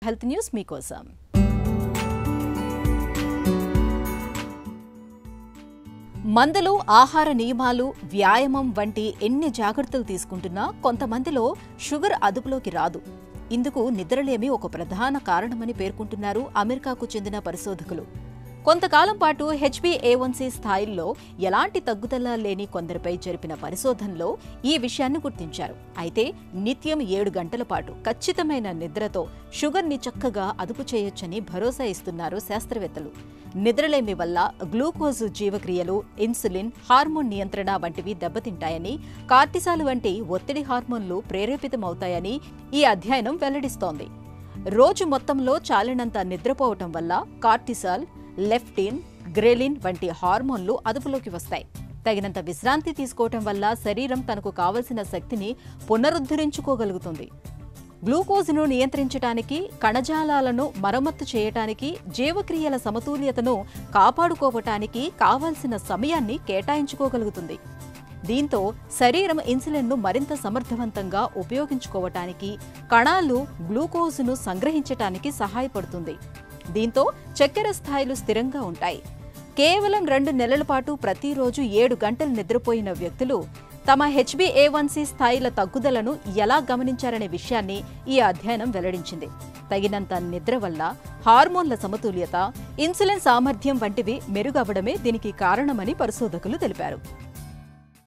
Health news మీకోసం. మందులు, ఆహార నియమాలు, వ్యాయామం వంటి ఎన్ని జాగ్రత్తలు తీసుకుంటున్నా కొంతమందిలో షుగర్ అదుపులోకి రాదు. ఇందుకు నిద్రలేమి ఒక ప్రధాన కారణమని పేర్కొంటున్నారు అమెరికాకు చెందిన పరిశోధకులు. కొంతకాలం పాటు HbA1c స్థాయిల్లో ఎలాంటి తగ్గుదల లేని కొందరిపై జరిపిన పరిశోధనలో ఈ విషయాన్ని గుర్తించారు. అయితే నిత్యం 7 గంటల పాటు ఖచ్చితమైన నిద్రతో షుగర్ని చక్కగా అదుపు చేయొచ్చని భరోసా ఇస్తున్నారు శాస్త్రవేత్తలు. నిద్రలేమి వల్ల గ్లూకోజ్ జీవక్రియలు, ఇన్సులిన్, హార్మోన్ నియంత్రణ వంటివి దెబ్బతింటాయని, కార్టిసాల్ వంటి ఒత్తిడి హార్మోన్లు ప్రేరేపితమవుతాయని ఈ అధ్యయనం వెల్లడిస్తోంది. రోజు మొత్తంలో చాలినంత నిద్రపోవటం వల్ల కార్టిసాల్, లెప్టిన్, గ్రెలిన్ వంటి హార్మోన్లు అదుపులోకి వస్తాయి. తగినంత విశ్రాంతి తీసుకోవటం వల్ల శరీరం తనకు కావలసిన శక్తిని పునరుద్ధరించుకోగలుగుతుంది. గ్లూకోజ్ను నియంత్రించడానికి, కణజాలాలను మరమ్మత్తు చేయటానికి, జీవక్రియల సమతుల్యతను కాపాడుకోవటానికి కావాల్సిన సమయాన్ని కేటాయించుకోగలుగుతుంది. దీంతో శరీరం ఇన్సులిన్ను మరింత సమర్థవంతంగా ఉపయోగించుకోవటానికి, కణాలు గ్లూకోజ్ను సంగ్రహించటానికి సహాయపడుతుంది. దీంతో చక్కెర స్థాయిలు స్థిరంగా ఉంటాయి. కేవలం 2 నెలల పాటు ప్రతిరోజు 7 గంటలు నిద్రపోయిన వ్యక్తులు తమ HbA1c స్థాయిల తగ్గుదలను ఎలా గమనించారనే విషయాన్ని ఈ అధ్యయనం వెల్లడించింది. తగినంత నిద్ర వల్ల హార్మోన్ల సమతుల్యత, ఇన్సులిన్ సామర్థ్యం వంటివి మెరుగవడమే దీనికి కారణమని పరిశోధకులు తెలిపారు.